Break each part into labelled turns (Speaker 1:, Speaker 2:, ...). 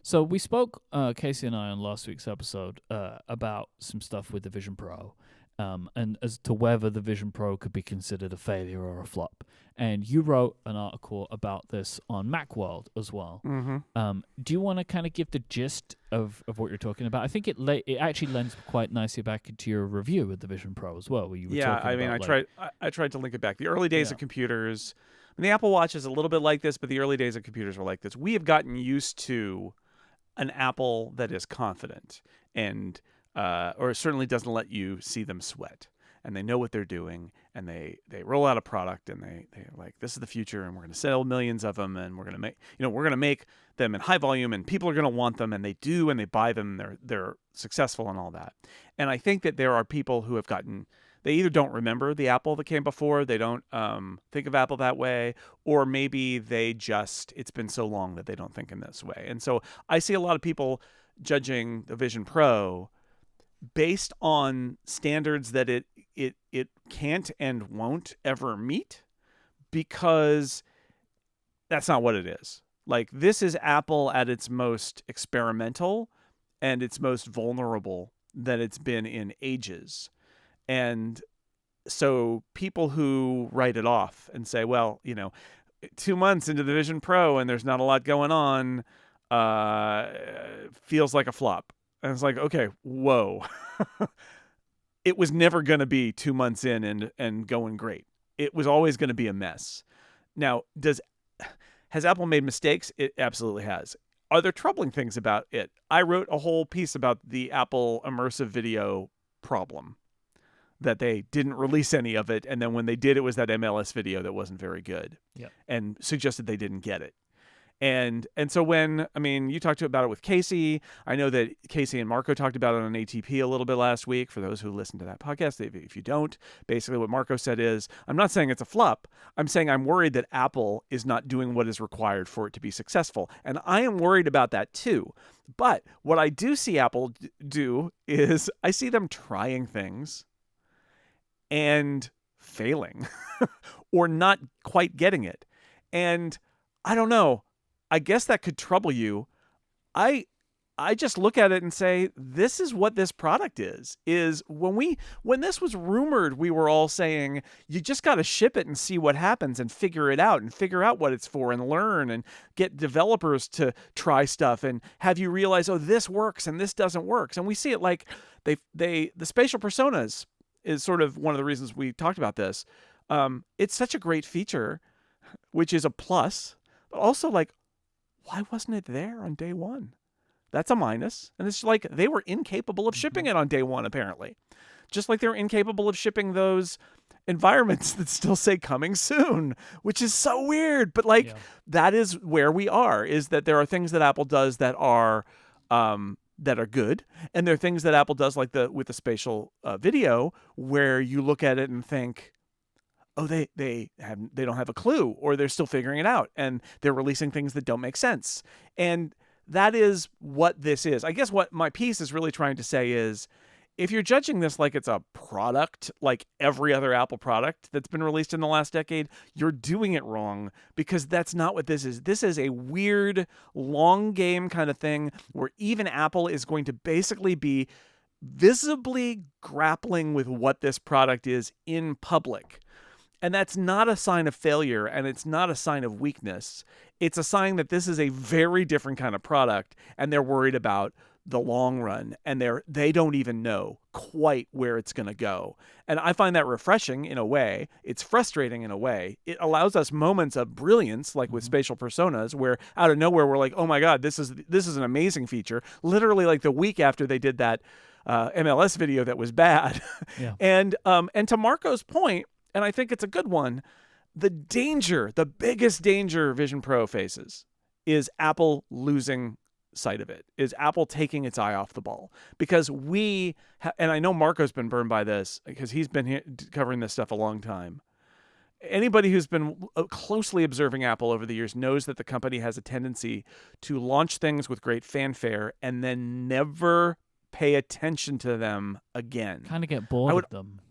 Speaker 1: So we spoke, Casey and I, on last week's episode about some stuff with the Vision Pro, and as to whether the Vision Pro could be considered a failure or a flop. And you wrote an article about this on Macworld as well.
Speaker 2: Mm-hmm.
Speaker 1: Do you want to kind of give the gist of what you're talking about? I think it actually lends quite nicely back into your review of the Vision Pro as well, where you were talking about,
Speaker 2: I tried to link it back. The early days of computers, and the Apple Watch is a little bit like this, but the early days of computers were like this. We have gotten used to an Apple that is confident and or certainly doesn't let you see them sweat. And they know what they're doing, and they roll out a product, and they're like, this is the future, and we're going to sell millions of them, and we're going to make them in high volume, and people are going to want them, and they do, and they buy them, and they're successful and all that. And I think that there are people who have they either don't remember the Apple that came before, they don't think of Apple that way, or maybe it's been so long that they don't think in this way. And so I see a lot of people judging the Vision Pro based on standards that it can't and won't ever meet, because that's not what it is. Like, this is Apple at its most experimental and its most vulnerable that it's been in ages. And so people who write it off and say, well, 2 months into the Vision Pro and there's not a lot going on, feels like a flop. And it's like, okay, whoa. It was never going to be 2 months in and going great. It was always going to be a mess. Now, has Apple made mistakes? It absolutely has. Are there troubling things about it? I wrote a whole piece about the Apple immersive video problem, that they didn't release any of it, and then when they did, it was that MLS video that wasn't very good, and suggested they didn't get it. And so you talked about it with Casey. I know that Casey and Marco talked about it on ATP a little bit last week. For those who listen to that podcast, if you don't, basically what Marco said is, I'm not saying it's a flop. I'm saying I'm worried that Apple is not doing what is required for it to be successful. And I am worried about that too. But what I do see Apple do is I see them trying things and failing or not quite getting it. And I don't know. I guess that could trouble you. I just look at it and say, this is what this product is when this was rumored, we were all saying, you just got to ship it and see what happens and figure it out and figure out what it's for and learn and get developers to try stuff and have you realize, oh, this works and this doesn't work. And we see it like the spatial personas is sort of one of the reasons we talked about this. It's such a great feature, which is a plus, but also like, why wasn't it there on day one? That's a minus. And it's like they were incapable of shipping it on day one, apparently. Just like they're incapable of shipping those environments that still say coming soon, which is so weird. But that is where we are, is that there are things that Apple does that are good. And there are things that Apple does with the spatial video where you look at it and think, oh, they don't have a clue, or they're still figuring it out, and they're releasing things that don't make sense. And that is what this is. I guess what my piece is really trying to say is, if you're judging this like it's a product, like every other Apple product that's been released in the last decade, you're doing it wrong, because that's not what this is. This is a weird, long game kind of thing where even Apple is going to basically be visibly grappling with what this product is in public. And that's not a sign of failure, and it's not a sign of weakness. It's a sign that this is a very different kind of product, and they're worried about the long run, and they don't even know quite where it's going to go. And I find that refreshing in a way. It's frustrating in a way. It allows us moments of brilliance, like with spatial personas, where out of nowhere we're like, oh my God, this is an amazing feature. Literally like the week after they did that MLS video that was bad.
Speaker 1: Yeah.
Speaker 2: And to Marco's point, and I think it's a good one, the biggest danger Vision Pro faces is Apple losing sight of it, is Apple taking its eye off the ball. Because and I know Marco's been burned by this because he's been covering this stuff a long time. Anybody who's been closely observing Apple over the years knows that the company has a tendency to launch things with great fanfare and then never pay attention to them again.
Speaker 1: Kind of get bored of them.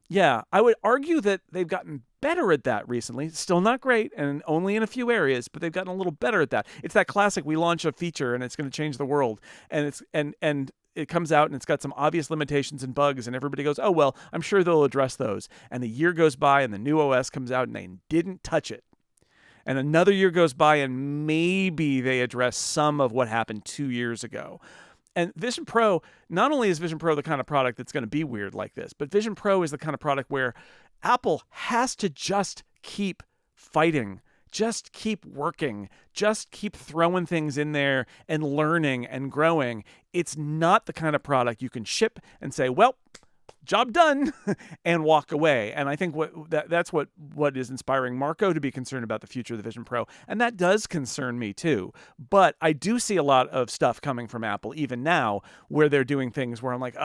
Speaker 2: Yeah, I would argue that they've gotten better at that recently. Still not great, and only in a few areas, but they've gotten a little better at that. It's that classic: we launch a feature and it's going to change the world, and it comes out and it's got some obvious limitations and bugs, and everybody goes, "Oh well, I'm sure they'll address those." And the year goes by, and the new OS comes out, and they didn't touch it. And another year goes by, and maybe they address some of what happened 2 years ago. And Vision Pro, not only is Vision Pro the kind of product that's going to be weird like this, but Vision Pro is the kind of product where Apple has to just keep fighting, just keep working, just keep throwing things in there and learning and growing. It's not the kind of product you can ship and say, well, job done, and walk away. And I think that's what is inspiring Marco to be concerned about the future of the Vision Pro. And that does concern me too. But I do see a lot of stuff coming from Apple even now where they're doing things where I'm like,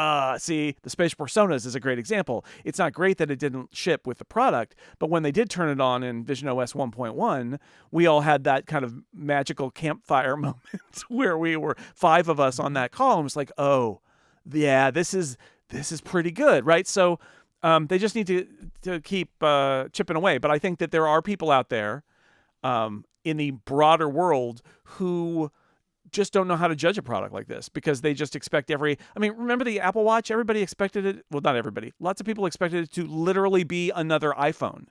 Speaker 2: see, the Spatial Personas is a great example. It's not great that it didn't ship with the product, but when they did turn it on in Vision OS 1.1, we all had that kind of magical campfire moment where we were 5 of us on that call and was like, oh, yeah, this is pretty good, right? So they just need to keep chipping away. But I think that there are people out there in the broader world who just don't know how to judge a product like this because they just expect remember the Apple Watch? Everybody expected it. Well, not everybody. Lots of people expected it to literally be another iPhone.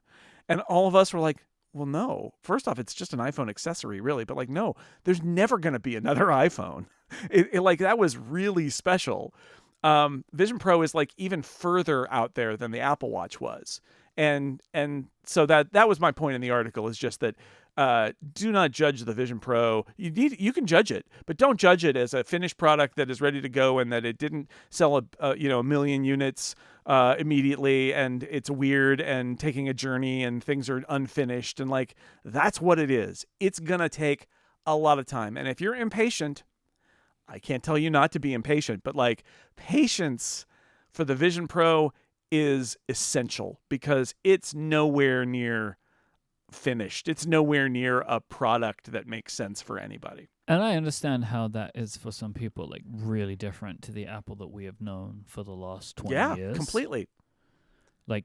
Speaker 2: And all of us were like, well, no. First off, it's just an iPhone accessory, really. But no, there's never going to be another iPhone. That was really special. Vision Pro is even further out there than the Apple Watch was. And so that was my point in the article, is just that do not judge the Vision Pro. You can judge it, but don't judge it as a finished product that is ready to go and that it didn't sell a million units immediately, and it's weird and taking a journey and things are unfinished, and that's what it is. It's gonna take a lot of time, and if you're impatient, I can't tell you not to be impatient, but patience for the Vision Pro is essential because it's nowhere near finished. It's nowhere near a product that makes sense for anybody.
Speaker 1: And I understand how that is for some people really different to the Apple that we have known for the last 20 years.
Speaker 2: Yeah, completely.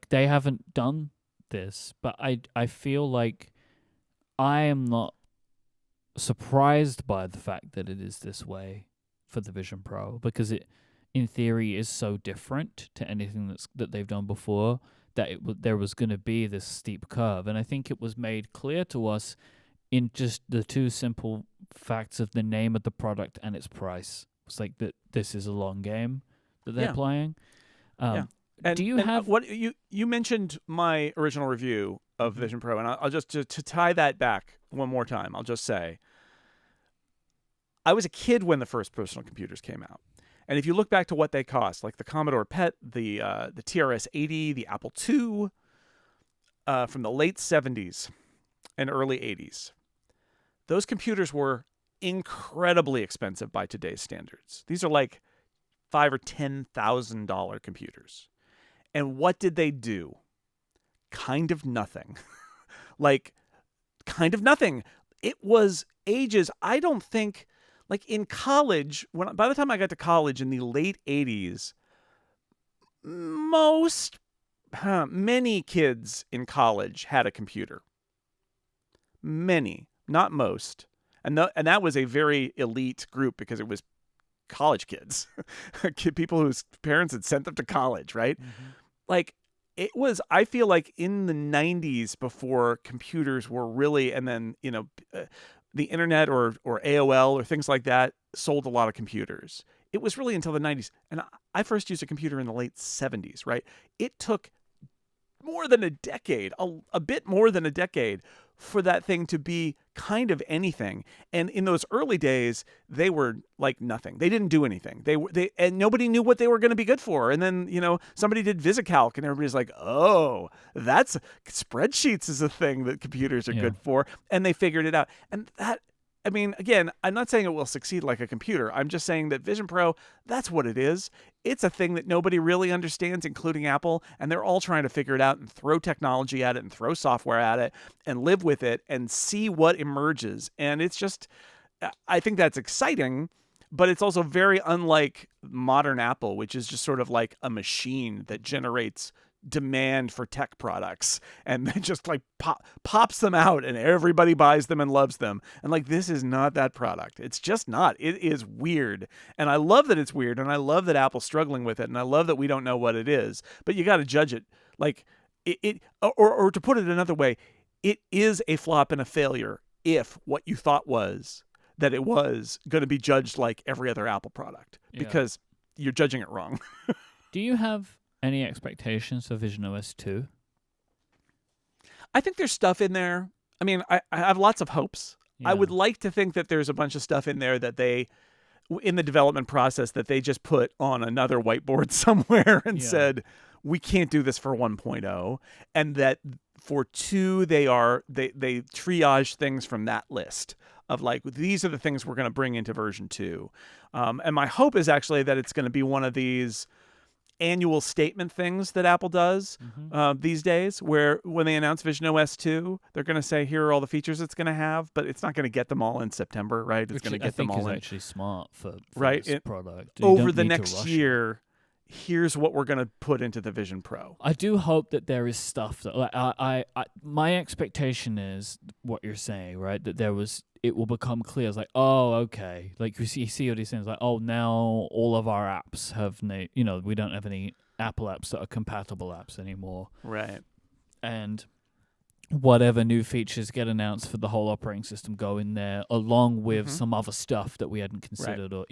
Speaker 1: They haven't done this, but I feel like I am not surprised by the fact that it is this way for the Vision Pro, because it, in theory, is so different to anything that they've done before that there was going to be this steep curve. And I think it was made clear to us in just the two simple facts of the name of the product and its price. It's that this is a long game that they're playing.
Speaker 2: And
Speaker 1: do you have
Speaker 2: what you mentioned my original review of Vision Pro, and I'll just to tie that back one more time, I'll just say I was a kid when the first personal computers came out. And if you look back to what they cost, like the Commodore PET, the TRS-80, the Apple II, from the late 70s and early 80s, those computers were incredibly expensive by today's standards. These are $5,000 or $10,000 computers. And what did they do? Kind of nothing. Kind of nothing. It was ages. I don't think... in college, by the time I got to college in the late 80s, many kids in college had a computer. Many, not most. And that was a very elite group because it was college kids. People whose parents had sent them to college, right? Mm-hmm. It was, I feel in the 90s before computers were really, and then, the internet or AOL or things like that sold a lot of computers. It was really until the 90s. And I first used a computer in the late 70s, right? It took more than a decade, a bit more than a decade, for that thing to be kind of anything. And in those early days, they were nothing. They didn't do anything. And nobody knew what they were going to be good for. And then, somebody did VisiCalc and everybody's like, oh, that's spreadsheets is a thing that computers are good for. And they figured it out. And that, again, I'm not saying it will succeed like a computer. I'm just saying that Vision Pro, that's what it is. It's a thing that nobody really understands, including Apple, and they're all trying to figure it out and throw technology at it and throw software at it and live with it and see what emerges. And it's just, I think that's exciting, but it's also very unlike modern Apple, which is just sort of like a machine that generates demand for tech products, and then just like pops them out, and everybody buys them and loves them. And like, this is not that product. It's just not. It is weird, and I love that it's weird, and I love that Apple's struggling with it, and I love that we don't know what it is. But you got to judge it like or to put it another way, it is a flop and a failure if what you thought was that it was going to be judged like every other Apple product, because you're judging it wrong.
Speaker 1: Do you have any expectations for Vision OS 2?
Speaker 2: I think there's stuff in there. I mean, I have lots of hopes.
Speaker 1: Yeah.
Speaker 2: I would like to think that there's a bunch of stuff in there that they, in the development process, that they just put on another whiteboard somewhere and said, we can't do this for 1.0. And that for 2, they triage things from that list of like, these are the things we're going to bring into version 2. And my hope is actually that it's going to be one of these annual statement things that Apple does these days, where when they announce Vision OS 2, they're going to say, here are all the features it's going to have, but it's not going to get them all in September, right? It's going to get them all in.
Speaker 1: Which I think is actually smart for this product.
Speaker 2: Over the next year, here's what we're going to put into the Vision Pro.
Speaker 1: I do hope that there is stuff that, like, my expectation is what you're saying, right? That it will become clear. It's like, oh, okay. Like you see all these things like, oh, now all of our apps have, we don't have any Apple apps that are compatible apps anymore.
Speaker 2: Right.
Speaker 1: And whatever new features get announced for the whole operating system go in there, along with some other stuff that we hadn't considered, or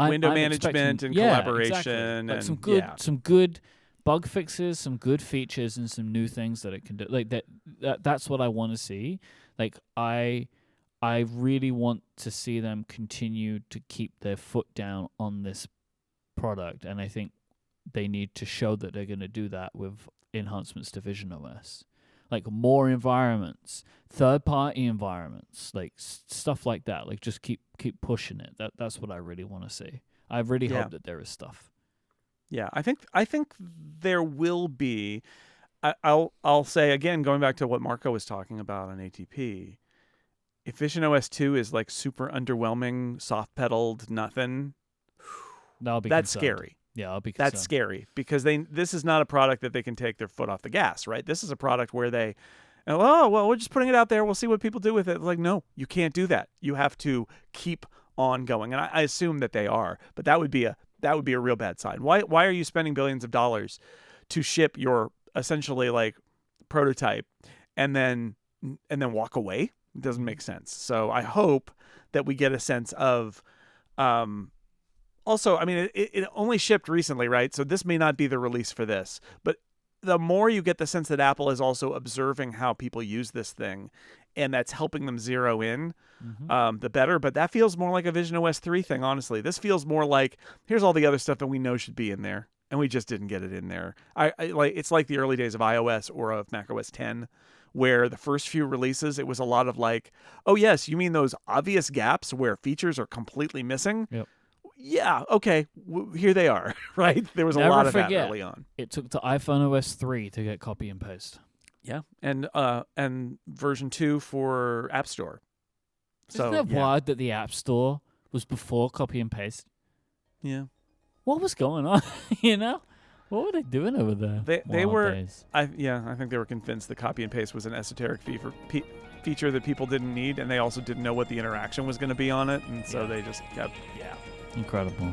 Speaker 2: window management and collaboration,
Speaker 1: exactly. Like
Speaker 2: and
Speaker 1: some good bug fixes, some good features, and some new things that it can do. Like that's what I want to see. Like I really want to see them continue to keep their foot down on this product, and I think they need to show that they're going to do that with enhancements to Vision OS. Like more environments, third-party environments, like stuff like that. Like just keep pushing it. That's what I really want to see. I really hope that there is stuff.
Speaker 2: Yeah, I think there will be. I'll say again, going back to what Marco was talking about on ATP. If Vision OS 2 is like super underwhelming, soft-pedaled, nothing, that's scary.
Speaker 1: Yeah, I'll be concerned.
Speaker 2: That's scary, because this is not a product that they can take their foot off the gas, right? This is a product where we're just putting it out there. We'll see what people do with it. Like, no, you can't do that. You have to keep on going. And I assume that they are, but that would be a real bad sign. Why are you spending billions of dollars to ship your essentially like prototype and then walk away? It doesn't make sense. So I hope that we get a sense of, also, I mean, it only shipped recently, right? So this may not be the release for this, but the more you get the sense that Apple is also observing how people use this thing, and that's helping them zero in, the better. But that feels more like a Vision OS 3 thing, honestly. This feels more like, here's all the other stuff that we know should be in there, and we just didn't get it in there. It's like the early days of iOS or of macOS 10, where the first few releases, it was a lot of like, oh yes, you mean those obvious gaps where features are completely missing?
Speaker 1: Yep.
Speaker 2: Yeah, okay, here they are, right? There was a lot of that early on.
Speaker 1: It took to iPhone OS 3 to get copy and paste.
Speaker 2: Yeah, and version 2 for App Store.
Speaker 1: Isn't that wild that the App Store was before copy and paste?
Speaker 2: Yeah.
Speaker 1: What was going on? What were they doing over there?
Speaker 2: They were. I think they were convinced that copy and paste was an esoteric feature that people didn't need, and they also didn't know what the interaction was going to be on it, and so they just kept.
Speaker 1: Incredible.